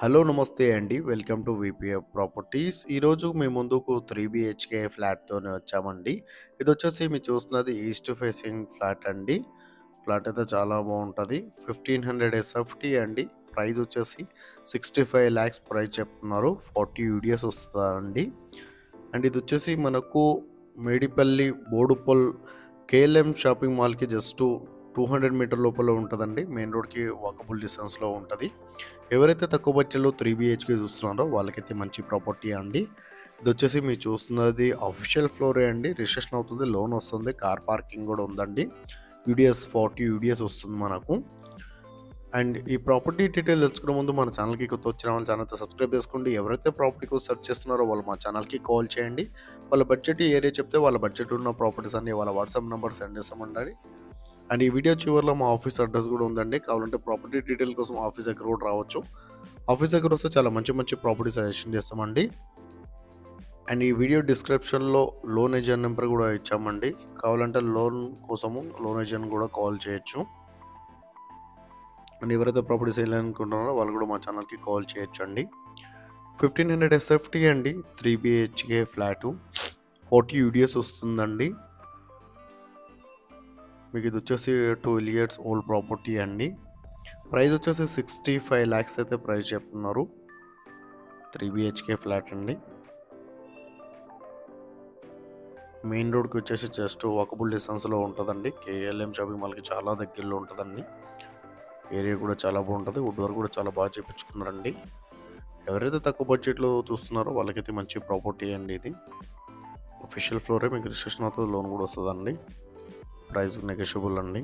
Hello నమస్తే అండి. Welcome to VPF properties. ఈరోజు మీ ముందుకు 3 బీహెచ్‌కే ఫ్లాట్‌తోనే వచ్చామండి. ఇదొచ్చేసి మీరు చూస్తున్నది ఈస్ట్ ఫేసింగ్ ఫ్లాట్ అండి. ఫ్లాట్ అయితే చాలా బాగుంటది. 1500 ఎస్ఎఫ్టీ అండి. ప్రైస్ వచ్చేసి 65 లాక్స్ ప్రైస్ చెప్తున్నారు. 40 యూడిఎస్ వస్తదండి. అండ్ ఇది వచ్చేసి మనకు మేడిపల్లి బోడుప్పల్ కేఎల్ఎం షాపింగ్ మాల్‌కి జస్ట్ 200 మీటర్ లోపల ఉంటదండి. మెయిన్ రోడ్‌కి వాకబుల్ డిస్టెన్స్‌లో ఉంటది. ఎవరైతే తక్కువ బడ్జెట్‌లో 3 బీహెచ్‌కే చూస్తున్నారో వాళ్ళకైతే మంచి ప్రాపర్టీ అండి. ఇదొచ్చేసి మీరు చూస్తున్నది అఫీషియల్ ఫ్లోరే అండి. రిజిస్ట్రేషన్ అవుతుంది. లోన్ వస్తుంది. కార్ పార్కింగ్ కూడా ఉందండి. యూడిఎస్ 40 యూడిఎస్ వస్తుంది మనకు. అండ్ ఈ ప్రాపర్టీ డీటెయిల్ తెలుసుకునే ముందు మన ఛానల్‌కి కొత్త వచ్చిన వాళ్ళు ఛానల్‌తో సబ్స్క్రైబ్ చేసుకోండి. ఎవరైతే ప్రాపర్టీ కోసం సెర్చ్ చేస్తున్నారో వాళ్ళు మా ఛానల్‌కి కాల్ చేయండి. వాళ్ళ బడ్జెట్ ఏరియా చెప్తే వాళ్ళ బడ్జెట్ ఉన్న ప్రాపర్టీస్ అన్ని వాళ్ళ వాట్సాప్ నెంబర్ సెండ్ చేస్తామండి. అండ్ ఈ వీడియో చివరిలో మా ఆఫీస్ అడ్రస్ కూడా ఉందండి. కావాలంటే ప్రాపర్టీ డీటెయిల్ కోసం ఆఫీస్ దగ్గర కూడా రావచ్చు. ఆఫీస్ దగ్గర వస్తే చాలా మంచి మంచి ప్రాపర్టీ సజెషన్ చేస్తామండి. అండ్ ఈ వీడియో డిస్క్రిప్షన్లో లోన్ ఏజెంట్ నెంబర్ కూడా ఇచ్చామండి. కావాలంటే లోన్ కోసము లోన్ ఏజెంట్ కూడా కాల్ చేయొచ్చు. అండ్ ఎవరైతే ప్రాపర్టీ సేల్ అనుకుంటున్నారో వాళ్ళు కూడా మా ఛానల్కి కాల్ చేయొచ్చు అండి. 1500 ఎస్ఎఫ్టీ అండి. 3 బీహెచ్కే ఫ్లాటు 40 యూడిఎస్ వస్తుందండి. మీకు ఇది వచ్చేసి 12 ఇయర్స్ ఓల్డ్ ప్రాపర్టీ అండి. ప్రైస్ వచ్చేసి 65 లాక్స్ అయితే ప్రైస్ చెప్తున్నారు. 3 బీహెచ్కే ఫ్లాట్ అండి. మెయిన్ రోడ్కి వచ్చేసి జస్ట్ వాకబుల్ డిస్టెన్స్లో ఉంటుందండి. కేఎల్ఎం షాపింగ్ మాల్కి చాలా దగ్గరలో ఉంటుందండి. ఏరియా కూడా చాలా బాగుంటుంది. వుడ్ వర్క్ కూడా చాలా బాగా చేయించుకున్నారండి. ఎవరైతే తక్కువ బడ్జెట్లో చూస్తున్నారో వాళ్ళకైతే మంచి ప్రాపర్టీ అండి ఇది. అఫీషియల్ ఫ్లోరే మీకు రిజిస్ట్రేషన్ అవుతుంది. లోన్ కూడా వస్తుందండి. ప్రైస్ నెగోషియబుల్ అండి.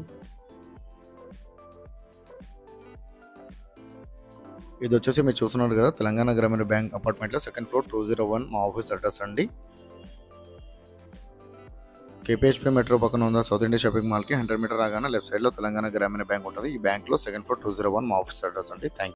ఇది వచ్చేసి మీరు చూస్తున్నారు కదా, తెలంగాణ గ్రామీణ బ్యాంక్ అపార్ట్మెంట్లో సెకండ్ ఫ్లోర్ 201 మా ఆఫీస్ అడ్రస్ అండి. కేపీహెచ్పీ మెట్రో పక్కన ఉన్న సౌత్ ఇండియా షాపింగ్ మాల్కి 100 మీటర్ రాగానే లెఫ్ట్ సైడ్లో తెలంగాణ గ్రామీణ బ్యాంక్ ఉంటుంది. ఈ బ్యాంక్లో సెకండ్ ఫ్లోర్ 201 మా ఆఫీస్ అడ్రస్ అండి. Thank you.